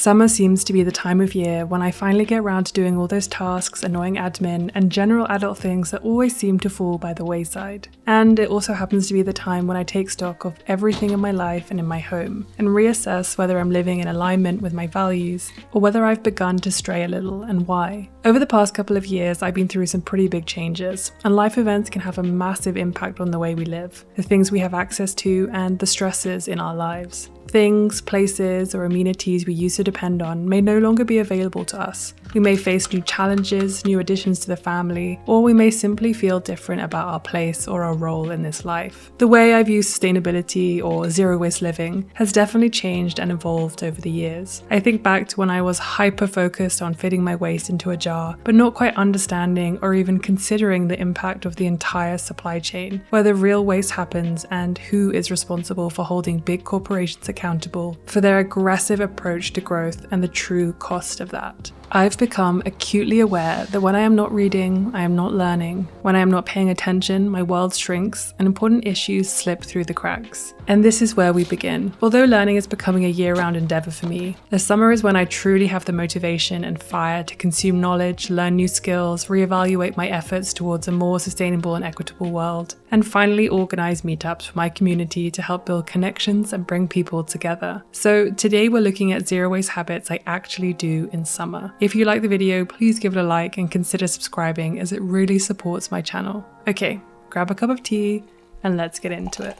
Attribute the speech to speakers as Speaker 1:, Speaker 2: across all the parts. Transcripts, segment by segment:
Speaker 1: Summer seems to be the time of year when I finally get around to doing all those tasks, annoying admin, and general adult things that always seem to fall by the wayside. And it also happens to be the time when I take stock of everything in my life and in my home, and reassess whether I'm living in alignment with my values, or whether I've begun to stray a little, and why. Over the past couple of years, I've been through some pretty big changes, and life events can have a massive impact on the way we live, the things we have access to, and the stresses in our lives. Things, places, or amenities we used to depend on may no longer be available to us. We may face new challenges, new additions to the family, or we may simply feel different about our place or our role in this life. The way I view sustainability or zero-waste living has definitely changed and evolved over the years. I think back to when I was hyper-focused on fitting my waste into a jar, but not quite understanding or even considering the impact of the entire supply chain, where the real waste happens and who is responsible for holding big corporations accountable for their aggressive approach to growth and the true cost of that. I've become acutely aware that when I am not reading, I am not learning. When I am not paying attention, my world shrinks and important issues slip through the cracks. And this is where we begin. Although learning is becoming a year-round endeavor for me, the summer is when I truly have the motivation and fire to consume knowledge, learn new skills, reevaluate my efforts towards a more sustainable and equitable world, and finally organize meetups for my community to help build connections and bring people together. So today we're looking at zero-waste habits I actually do in summer. If you like the video, please give it a like and consider subscribing as it really supports my channel. Okay, grab a cup of tea and let's get into it.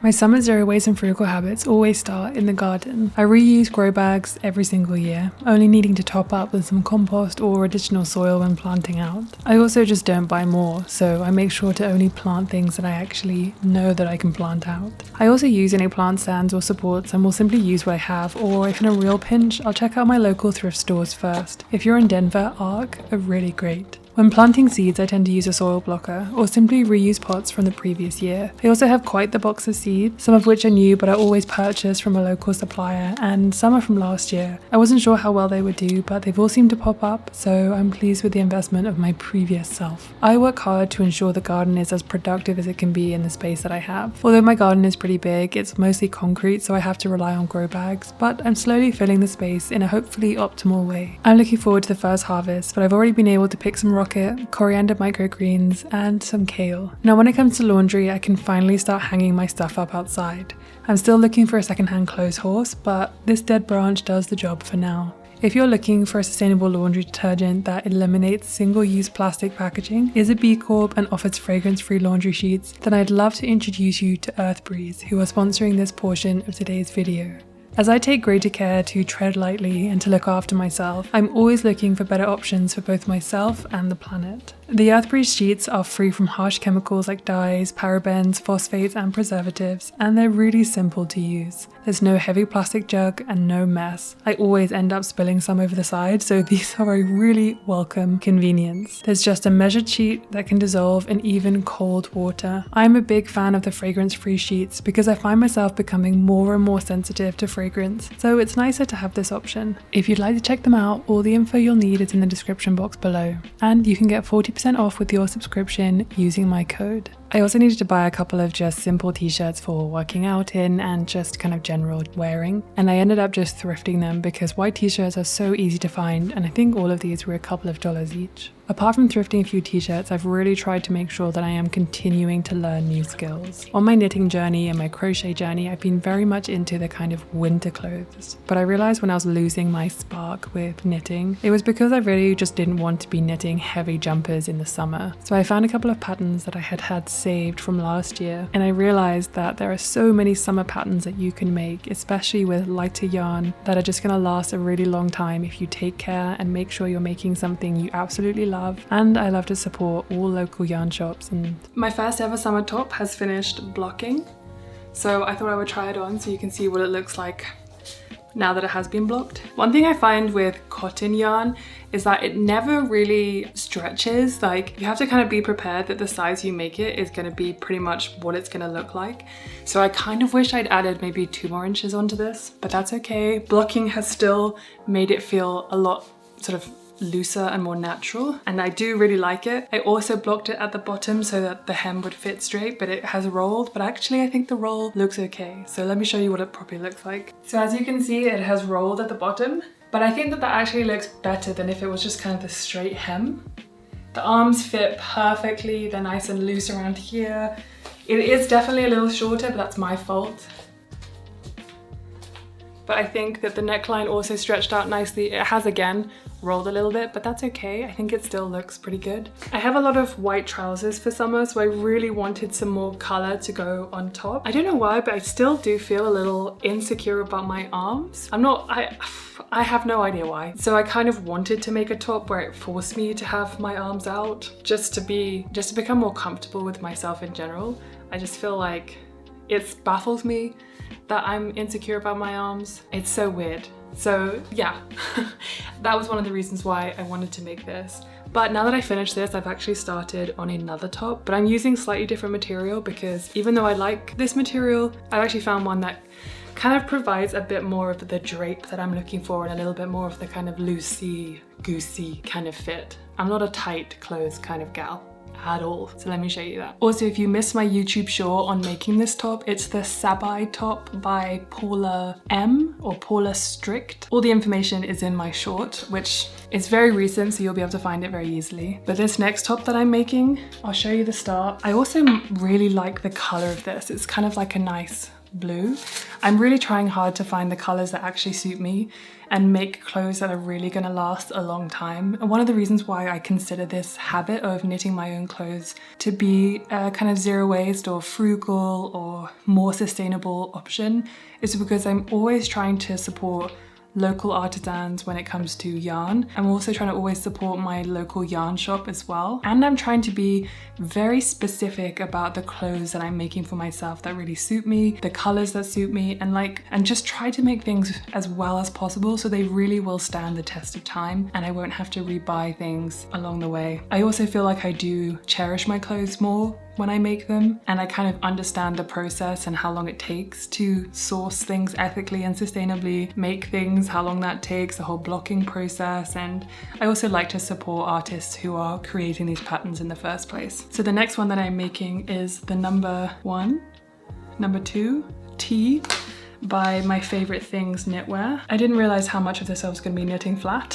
Speaker 1: My summer zero waste and frugal habits always start in the garden. I reuse grow bags every single year, only needing to top up with some compost or additional soil when planting out. I also just don't buy more, so I make sure to only plant things that I actually know that I can plant out. I also use any plant stands or supports and will simply use what I have, or if in a real pinch, I'll check out my local thrift stores first. If you're in Denver, ARC are really great. When planting seeds, I tend to use a soil blocker or simply reuse pots from the previous year. I also have quite the box of seeds, some of which are new but I always purchase from a local supplier, and some are from last year. I wasn't sure how well they would do, but they've all seemed to pop up, so I'm pleased with the investment of my previous self. I work hard to ensure the garden is as productive as it can be in the space that I have. Although my garden is pretty big, it's mostly concrete, so I have to rely on grow bags, but I'm slowly filling the space in a hopefully optimal way. I'm looking forward to the first harvest, but I've already been able to pick some rocket, coriander microgreens, and some kale. Now when it comes to laundry, I can finally start hanging my stuff up outside. I'm still looking for a secondhand clothes horse, but this dead branch does the job for now. If you're looking for a sustainable laundry detergent that eliminates single-use plastic packaging, is a B Corp and offers fragrance-free laundry sheets, then I'd love to introduce you to Earth Breeze, who are sponsoring this portion of today's video. As I take greater care to tread lightly and to look after myself, I'm always looking for better options for both myself and the planet. The Earth Breeze sheets are free from harsh chemicals like dyes, parabens, phosphates, and preservatives, and they're really simple to use. There's no heavy plastic jug and no mess. I always end up spilling some over the side, so these are a really welcome convenience. There's just a measured sheet that can dissolve in even cold water. I'm a big fan of the fragrance-free sheets because I find myself becoming more and more sensitive to fragrance, so it's nicer to have this option. If you'd like to check them out, all the info you'll need is in the description box below, and you can get 40% off with your subscription using my code. I also needed to buy a couple of just simple t-shirts for working out in and just kind of general wearing, and I ended up just thrifting them because white t-shirts are so easy to find, and I think all of these were a couple of dollars each. Apart from thrifting a few t-shirts, I've really tried to make sure that I am continuing to learn new skills. On my knitting journey and my crochet journey, I've been very much into the kind of winter clothes, but I realized when I was losing my spark with knitting, it was because I really just didn't want to be knitting heavy jumpers in the summer. So I found a couple of patterns that I had saved from last year, and I realized that there are so many summer patterns that you can make, especially with lighter yarn, that are just going to last a really long time if you take care and make sure you're making something you absolutely love. And I love to support all local yarn shops. And my first ever summer top has finished blocking, so I thought I would try it on so you can see what it looks like now that it has been blocked. One thing I find with cotton yarn is that it never really stretches. Like, you have to kind of be prepared that the size you make it is going to be pretty much what it's going to look like. So I kind of wish I'd added maybe 2 more inches onto this, but that's okay. Blocking has still made it feel a lot sort of looser and more natural, and I do really like it. I also blocked it at the bottom so that the hem would fit straight, but it has rolled, but actually I think the roll looks okay. So let me show you what it properly looks like. So as you can see, it has rolled at the bottom, but I think that actually looks better than if it was just kind of the straight hem. The arms fit perfectly, they're nice and loose around here. It is definitely a little shorter, but that's my fault. But I think that the neckline also stretched out nicely. It has again rolled a little bit, but that's okay. I think it still looks pretty good. I have a lot of white trousers for summer, so I really wanted some more color to go on top. I don't know why, but I still do feel a little insecure about my arms. I have no idea why. So I kind of wanted to make a top where it forced me to have my arms out, just to become more comfortable with myself in general. I just feel like it baffles me that I'm insecure about my arms. It's so weird. So yeah, that was one of the reasons why I wanted to make this. But now that I finished this, I've actually started on another top, but I'm using slightly different material because even though I like this material, I've actually found one that kind of provides a bit more of the drape that I'm looking for and a little bit more of the kind of loosey goosey kind of fit. I'm not a tight clothes kind of gal at all. So let me show you that. Also, if you missed my YouTube short on making this top, it's the Sabai top by Paula M or Paula Strict. All the information is in my short, which is very recent, so you'll be able to find it very easily. But this next top that I'm making, I'll show you the start. I also really like the color of this. It's kind of like a nice blue. I'm really trying hard to find the colors that actually suit me and make clothes that are really going to last a long time. And one of the reasons why I consider this habit of knitting my own clothes to be a kind of zero waste or frugal or more sustainable option is because I'm always trying to support local artisans when it comes to yarn. I'm also trying to always support my local yarn shop as well. And I'm trying to be very specific about the clothes that I'm making for myself that really suit me, the colors that suit me, and just try to make things as well as possible so they really will stand the test of time and I won't have to rebuy things along the way. I also feel like I do cherish my clothes more when I make them, and I kind of understand the process and how long it takes to source things ethically and sustainably, make things, how long that takes, the whole blocking process. And I also like to support artists who are creating these patterns in the first place. So the next one that I'm making is the number 2 T by My Favorite Things Knitwear. I didn't realize how much of this I was going to be knitting flat,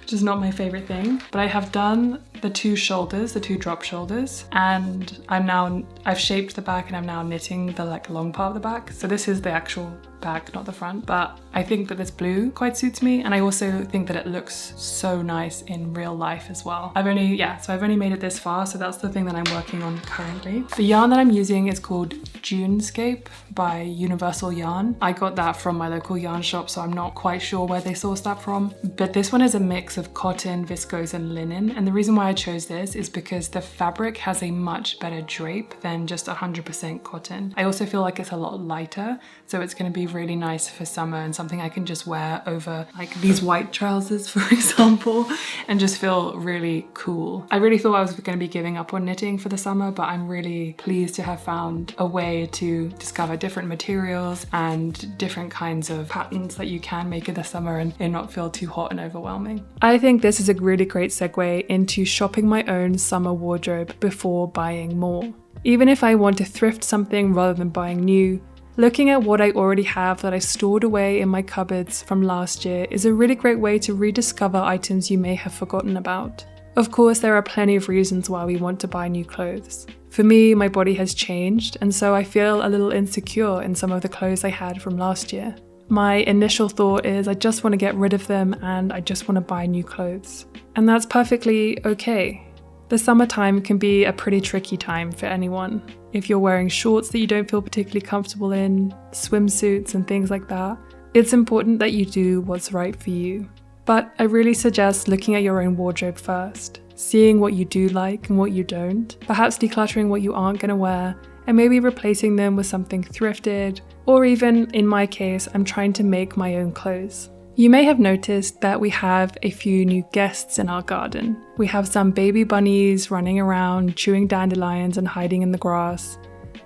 Speaker 1: which is not my favorite thing, but I have done the two shoulders, the two drop shoulders, and I've shaped the back and I'm now knitting the long part of the back. So this is the actual back, not the front, but I think that this blue quite suits me, and I also think that it looks so nice in real life as well. I've only made it this far, so that's the thing that I'm working on currently. The yarn that I'm using is called Junescape by Universal Yarn. I got that from my local yarn shop, so I'm not quite sure where they sourced that from, but this one is a mix of cotton, viscose and linen, and the reason why I chose this is because the fabric has a much better drape than just 100% cotton. I also feel like it's a lot lighter, so it's going to be really nice for summer and something I can just wear over like these white trousers, for example, and just feel really cool. I really thought I was going to be giving up on knitting for the summer, but I'm really pleased to have found a way to discover different materials and different kinds of patterns that you can make in the summer and it not feel too hot and overwhelming. I think this is a really great segue into shopping my own summer wardrobe before buying more. Even if I want to thrift something rather than buying new, looking at what I already have that I stored away in my cupboards from last year is a really great way to rediscover items you may have forgotten about. Of course, there are plenty of reasons why we want to buy new clothes. For me, my body has changed, and so I feel a little insecure in some of the clothes I had from last year. My initial thought is I just want to get rid of them and I just want to buy new clothes. And that's perfectly okay. The summertime can be a pretty tricky time for anyone. If you're wearing shorts that you don't feel particularly comfortable in, swimsuits and things like that, it's important that you do what's right for you. But I really suggest looking at your own wardrobe first, seeing what you do like and what you don't, perhaps decluttering what you aren't going to wear, and maybe replacing them with something thrifted, or even, in my case, I'm trying to make my own clothes. You may have noticed that we have a few new guests in our garden. We have some baby bunnies running around, chewing dandelions and hiding in the grass.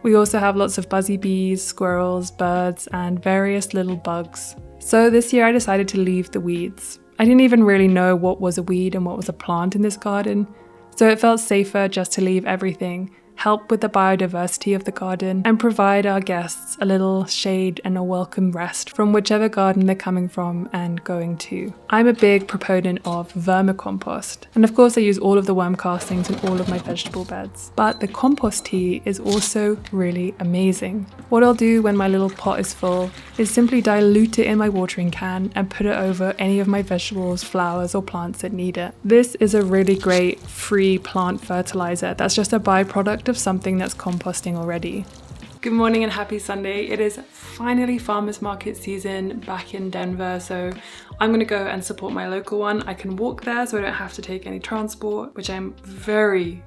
Speaker 1: We also have lots of buzzy bees, squirrels, birds, and various little bugs. So this year I decided to leave the weeds. I didn't even really know what was a weed and what was a plant in this garden, so it felt safer just to leave everything, help with the biodiversity of the garden, and provide our guests a little shade and a welcome rest from whichever garden they're coming from and going to. I'm a big proponent of vermicompost, and of course I use all of the worm castings in all of my vegetable beds, but the compost tea is also really amazing. What I'll do when my little pot is full is simply dilute it in my watering can and put it over any of my vegetables, flowers, or plants that need it. This is a really great free plant fertilizer that's just a byproduct of something that's composting already. Good morning and happy Sunday. It is finally farmers market season back in Denver, so I'm gonna go and support my local one. I can walk there so I don't have to take any transport, which I'm very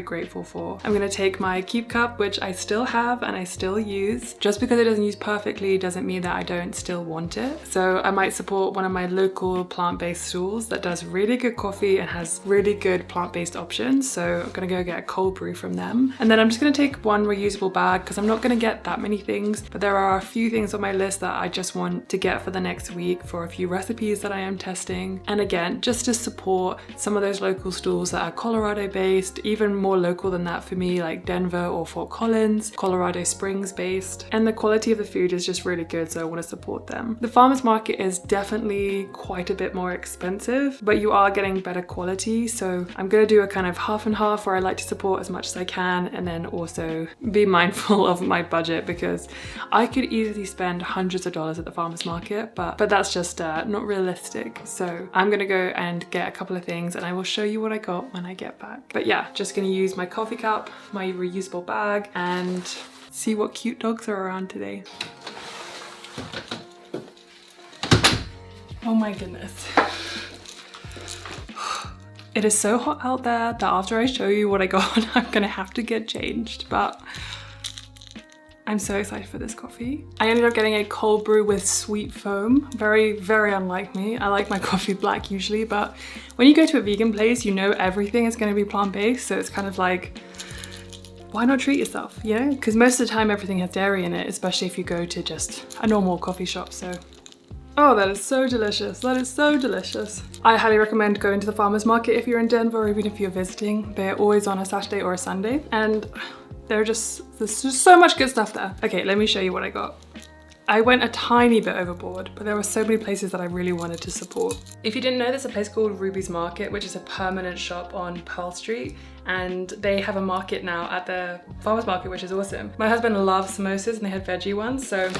Speaker 1: grateful for. I'm gonna take my keep cup, which I still have and I still use. Just because it doesn't use perfectly doesn't mean that I don't still want it. So I might support one of my local plant-based stools that does really good coffee and has really good plant-based options. So I'm gonna go get a cold brew from them. And then I'm just gonna take one reusable bag because I'm not gonna get that many things, but there are a few things on my list that I just want to get for the next week for a few recipes that I am testing. And again, just to support some of those local stools that are Colorado based, even more local than that for me, like Denver or Fort Collins, Colorado Springs based. And the quality of the food is just really good, so I want to support them. The farmers market is definitely quite a bit more expensive, but you are getting better quality. So I'm going to do a kind of half and half where I like to support as much as I can and then also be mindful of my budget, because I could easily spend hundreds of dollars at the farmers market, but that's just not realistic. So I'm going to go and get a couple of things and I will show you what I got when I get back. But yeah, just going to use my coffee cup, my reusable bag, and see what cute dogs are around today. Oh my goodness. It is so hot out there that after I show you what I got, I'm gonna have to get changed, but I'm so excited for this coffee. I ended up getting a cold brew with sweet foam. Very unlike me. I like my coffee black usually, but when you go to a vegan place, you know everything is gonna be plant-based, so it's kind of like, why not treat yourself, you know? Because most of the time everything has dairy in it, especially if you go to just a normal coffee shop, so. Oh, that is so delicious. That is so delicious. I highly recommend going to the farmers market if you're in Denver, or even if you're visiting. They're always on a Saturday or a Sunday, and there's just so much good stuff there. Okay, let me show you what I got. I went a tiny bit overboard, but there were so many places that I really wanted to support. If you didn't know, there's a place called Ruby's Market, which is a permanent shop on Pearl Street, and they have a market now at the farmers market, which is awesome. My husband loves samosas and they had veggie ones, so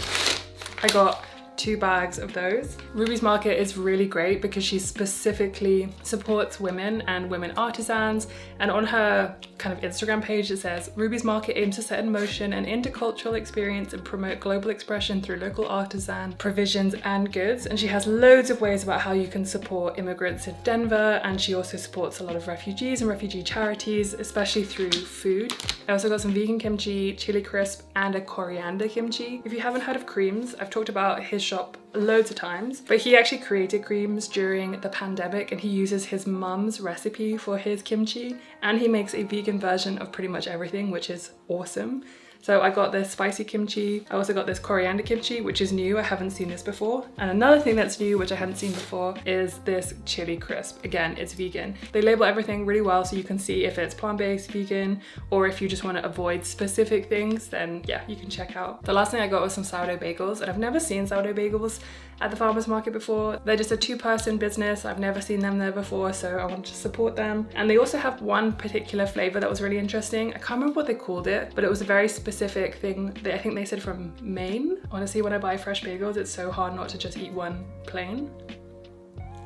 Speaker 1: I got 2 bags of those. Ruby's Market is really great because she specifically supports women and women artisans, and on her kind of Instagram page it says, Ruby's Market aims to set in motion an intercultural experience and promote global expression through local artisan provisions and goods. And she has loads of ways about how you can support immigrants in Denver, and she also supports a lot of refugees and refugee charities, especially through food. I also got some vegan kimchi, chili crisp, and a coriander kimchi. If you haven't heard of Creams, I've talked about his shop loads of times, but he actually created Creams during the pandemic, and he uses his mum's recipe for his kimchi, and he makes a vegan version of pretty much everything, which is awesome. So I got this spicy kimchi. I also got this coriander kimchi, which is new. I haven't seen this before. And another thing that's new, which I hadn't seen before, is this chili crisp. Again, it's vegan. They label everything really well so you can see if it's plant-based, vegan, or if you just want to avoid specific things, then yeah, you can check out. The last thing I got was some sourdough bagels, and I've never seen sourdough bagels at the farmers market before. They're just a 2-person business. I've never seen them there before, so I want to support them. And they also have one particular flavor that was really interesting. I can't remember what they called it, but it was a very specific thing. I think they said from Maine. Honestly, when I buy fresh bagels, it's so hard not to just eat one plain.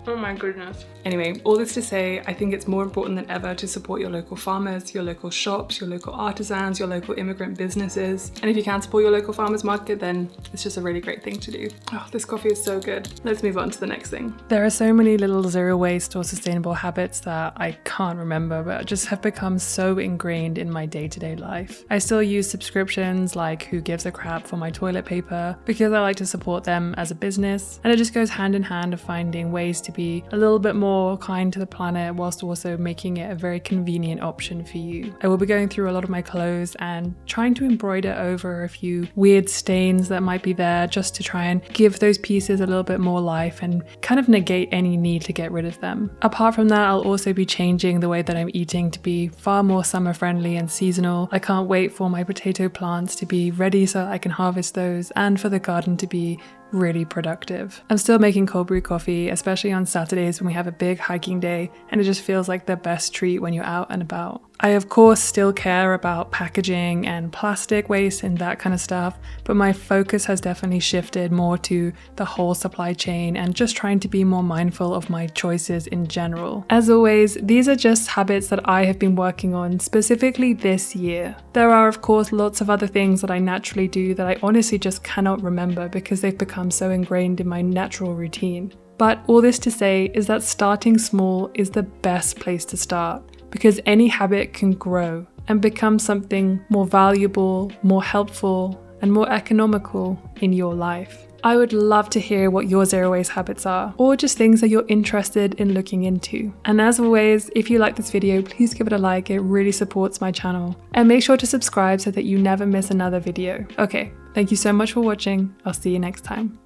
Speaker 1: Oh my goodness. Anyway, all this to say, I think it's more important than ever to support your local farmers, your local shops, your local artisans, your local immigrant businesses. And if you can support your local farmers market, then it's just a really great thing to do. Oh, this coffee is so good. Let's move on to the next thing. There are so many little zero waste or sustainable habits that I can't remember, but just have become so ingrained in my day-to-day life. I still use subscriptions like Who Gives a Crap for my toilet paper because I like to support them as a business. And it just goes hand in hand of finding ways to be a little bit more kind to the planet whilst also making it a very convenient option for you. I will be going through a lot of my clothes and trying to embroider over a few weird stains that might be there, just to try and give those pieces a little bit more life and kind of negate any need to get rid of them. Apart from that, I'll also be changing the way that I'm eating to be far more summer friendly and seasonal. I can't wait for my potato plants to be ready so I can harvest those, and for the garden to be really productive. I'm still making cold brew coffee, especially on Saturdays when we have a big hiking day, and it just feels like the best treat when you're out and about. I of course still care about packaging and plastic waste and that kind of stuff, but my focus has definitely shifted more to the whole supply chain and just trying to be more mindful of my choices in general. As always, these are just habits that I have been working on specifically this year. There are of course lots of other things that I naturally do that I honestly just cannot remember because they've become so ingrained in my natural routine. But all this to say is that starting small is the best place to start, because any habit can grow and become something more valuable, more helpful, and more economical in your life. I would love to hear what your zero waste habits are, or just things that you're interested in looking into. And as always, if you like this video, please give it a like, it really supports my channel. And make sure to subscribe so that you never miss another video. Okay, thank you so much for watching. I'll see you next time.